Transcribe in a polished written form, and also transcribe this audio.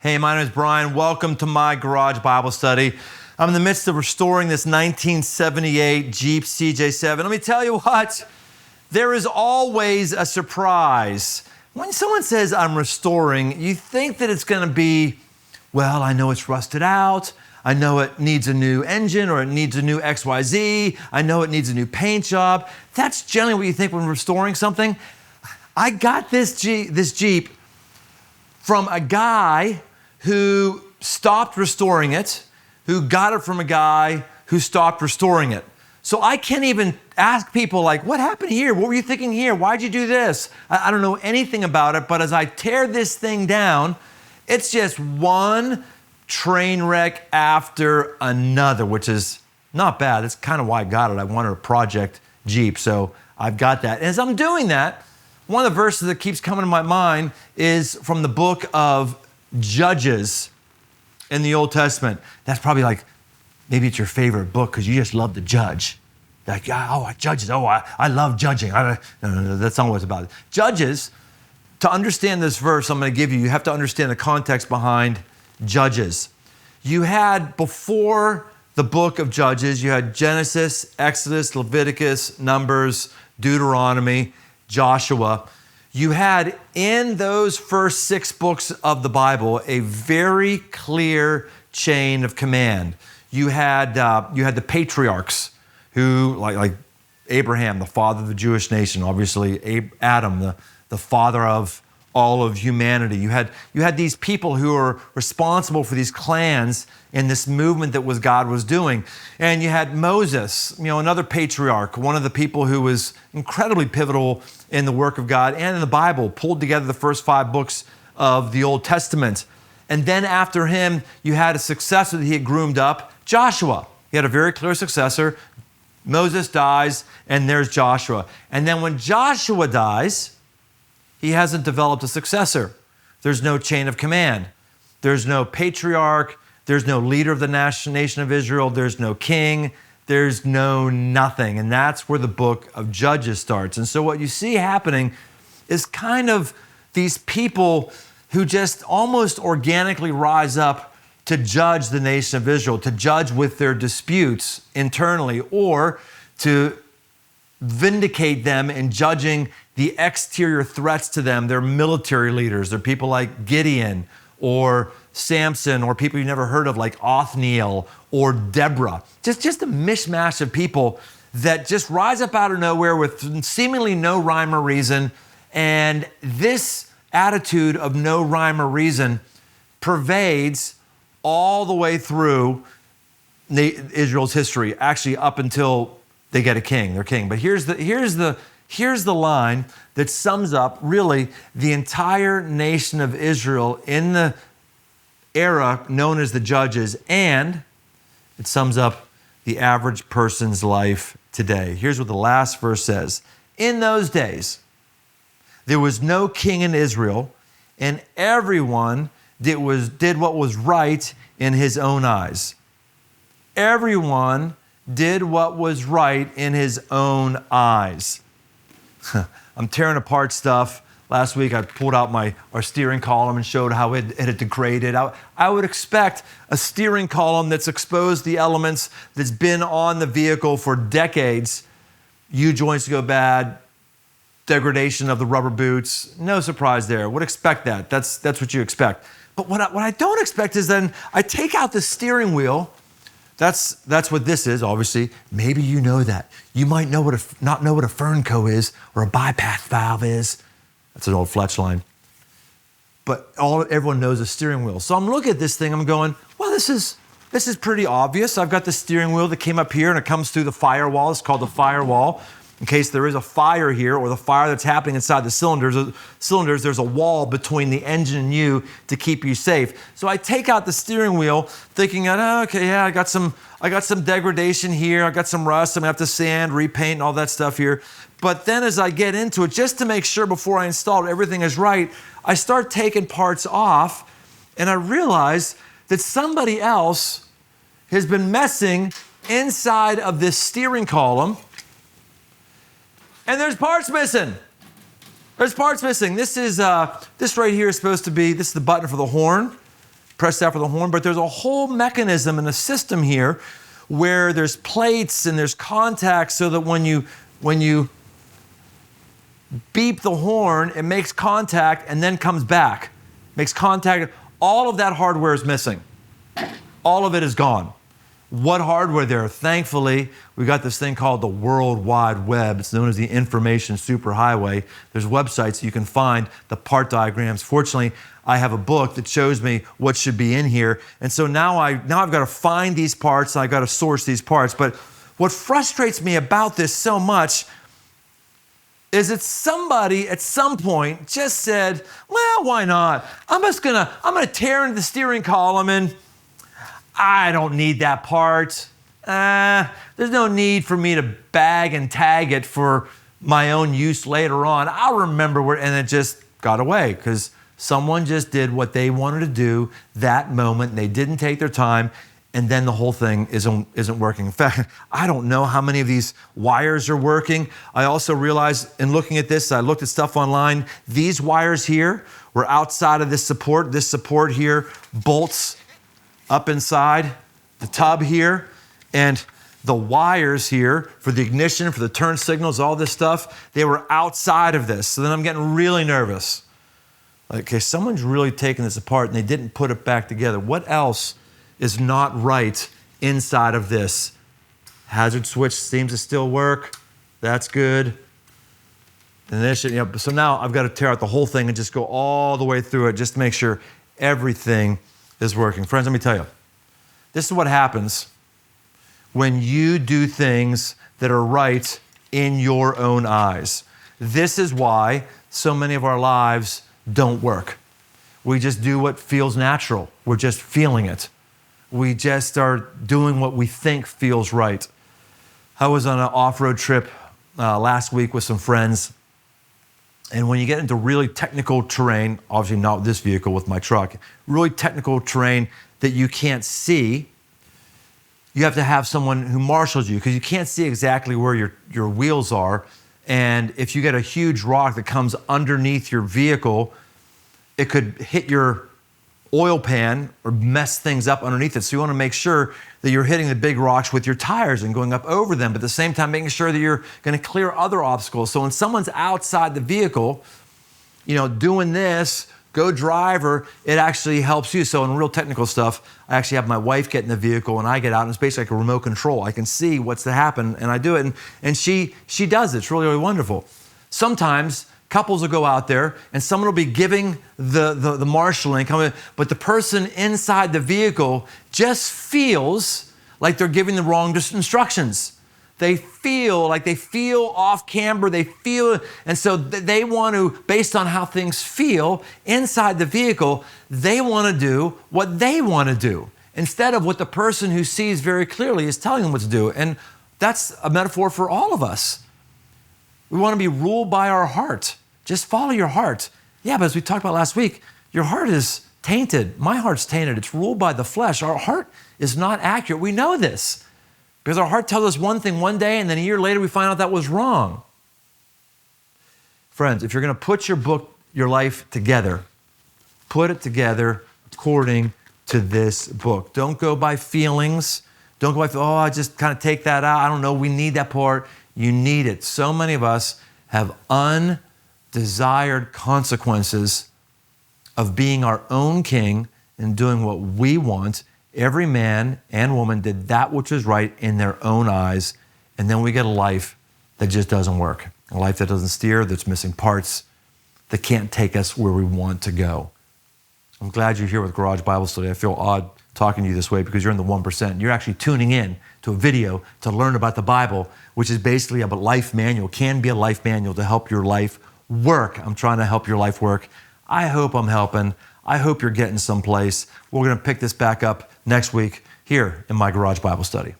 Hey, my name is Brian. Welcome to my garage Bible study. I'm in the midst of restoring this 1978 Jeep CJ7. Let me tell you what, there is always a surprise. When someone says I'm restoring, you think that it's going to be, well, I know it's rusted out. I know it needs a new engine or it needs a new XYZ. I know it needs a new paint job. That's generally what you think when restoring something. I got this Jeep from a guy who stopped restoring it, who got it from a guy who stopped restoring it. So I can't even ask people like, what happened here? What were you thinking here? Why'd you do this? I don't know anything about it, but as I tear this thing down, it's just one train wreck after another, which is not bad. That's kind of why I got it. I wanted a project Jeep, so I've got that. And as I'm doing that, one of the verses that keeps coming to my mind is from the book of Judges in the Old Testament. That's probably like, maybe it's your favorite book because you just love to judge. Like, Judges, I love judging. No, that's not what it's about. Judges, to understand this verse I'm going to give you, you have to understand the context behind Judges. You had, before the book of Judges, you had Genesis, Exodus, Leviticus, Numbers, Deuteronomy, Joshua. You had in those first 6 books of the Bible a very clear chain of command. You had the patriarchs who, like Abraham, the father of the Jewish nation, obviously Adam, the father of all of humanity. You had these people who were responsible for these clans in this movement that God was doing. And you had Moses, another patriarch, one of the people who was incredibly pivotal in the work of God and in the Bible, pulled together the first 5 books of the Old Testament. And then after him, you had a successor that he had groomed up, Joshua. He had a very clear successor. Moses dies, and there's Joshua. And then when Joshua dies, he hasn't developed a successor. There's no chain of command. There's no patriarch. There's no leader of the nation of Israel. There's no king. There's no nothing. And that's where the book of Judges starts. And so what you see happening is kind of these people who just almost organically rise up to judge the nation of Israel, to judge with their disputes internally, or to vindicate them in judging the exterior threats to them. They're military leaders. They're people like Gideon or Samson, or people you've never heard of like Othniel or Deborah. Just a mishmash of people that just rise up out of nowhere with seemingly no rhyme or reason. And this attitude of no rhyme or reason pervades all the way through Israel's history, actually up until they get a king, their king. But here's the line that sums up really the entire nation of Israel in the era known as the Judges, and it sums up the average person's life today. Here's what the last verse says. In those days, there was no king in Israel, and everyone did what was right in his own eyes. Everyone did what was right in his own eyes. I'm tearing apart stuff. Last week, I pulled out our steering column and showed how it had degraded. I would expect a steering column that's exposed the elements, that's been on the vehicle for decades, U-joints go bad, degradation of the rubber boots. No surprise there. Would expect that. That's what you expect. But what I don't expect is then I take out the steering wheel. That's what this is, obviously. Maybe you know that. You might not know what a Fernco is or a bypass valve is. That's an old Fletch line. But everyone knows a steering wheel. So I'm looking at this thing, I'm going, well, this is pretty obvious. I've got the steering wheel that came up here and it comes through the firewall. It's called the firewall. In case there is a fire here or the fire that's happening inside the cylinders, there's a wall between the engine and you to keep you safe. So I take out the steering wheel thinking, okay, yeah, I got some degradation here. I got some rust. I'm gonna have to sand, repaint, and all that stuff here. But then as I get into it, just to make sure before I install it, everything is right, I start taking parts off and I realize that somebody else has been messing inside of this steering column. And there's parts missing. There's parts missing. This right here is supposed to be, this is the button for the horn. press out for the horn, but there's a whole mechanism and a system here where there's plates and there's contacts so that when you beep the horn, it makes contact and then comes back. Makes contact. All of that hardware is missing. All of it is gone. What hardware there? Thankfully, we got this thing called the World Wide Web. It's known as the Information Superhighway. There's websites you can find the part diagrams. Fortunately, I have a book that shows me what should be in here. And so now I've got to find these parts and I've got to source these parts. But what frustrates me about this so much is that somebody at some point just said, well, why not? I'm gonna tear into the steering column and I don't need that part. There's no need for me to bag and tag it for my own use later on. I'll remember where, and it just got away because someone just did what they wanted to do that moment. They didn't take their time, and then the whole thing isn't working. In fact, I don't know how many of these wires are working. I also realized in looking at this, I looked at stuff online, these wires here were outside of this support. This support here bolts up inside the tub here, and the wires here for the ignition, for the turn signals, all this stuff, they were outside of this. So then I'm getting really nervous. Like, okay, someone's really taking this apart and they didn't put it back together. What else is not right inside of this? Hazard switch seems to still work. That's good. And this, so now I've got to tear out the whole thing and just go all the way through it just to make sure everything is working. Friends, let me tell you, this is what happens when you do things that are right in your own eyes. This is why so many of our lives don't work. We just do what feels natural. We're just feeling it. We just are doing what we think feels right. I was on an off-road trip last week with some friends. And when you get into really technical terrain, obviously not with this vehicle, with my truck, really technical terrain that you can't see, you have to have someone who marshals you because you can't see exactly where your wheels are. And if you get a huge rock that comes underneath your vehicle, it could hit your oil pan or mess things up underneath it. So you want to make sure that you're hitting the big rocks with your tires and going up over them, but at the same time making sure that you're going to clear other obstacles. So when someone's outside the vehicle, doing this, go driver, it actually helps you. So in real technical stuff, I actually have my wife get in the vehicle and I get out and it's basically like a remote control. I can see what's to happen and I do it and she does it. It's really, really wonderful. Sometimes couples will go out there and someone will be giving the marshalling, but the person inside the vehicle just feels like they're giving the wrong instructions. They feel off camber, and so they want to, based on how things feel inside the vehicle, they want to do what they want to do instead of what the person who sees very clearly is telling them what to do. And that's a metaphor for all of us. We want to be ruled by our heart. Just follow your heart. Yeah, but as we talked about last week, your heart is tainted. My heart's tainted. It's ruled by the flesh. Our heart is not accurate. We know this because our heart tells us one thing one day and then a year later we find out that was wrong. Friends, if you're going to put your life together, put it together according to this book. Don't go by feelings. Don't go by, I just kind of take that out. I don't know. We need that part. You need it. So many of us have undesired consequences of being our own king and doing what we want. Every man and woman did that which was right in their own eyes, and then we get a life that just doesn't work, a life that doesn't steer, that's missing parts, that can't take us where we want to go. I'm glad you're here with Garage Bible Study. I feel odd talking to you this way because you're in the 1%. You're actually tuning in to a video to learn about the Bible, which is basically a life manual, can be a life manual to help your life work. I'm trying to help your life work. I hope I'm helping. I hope you're getting someplace. We're going to pick this back up next week here in my Garage Bible Study.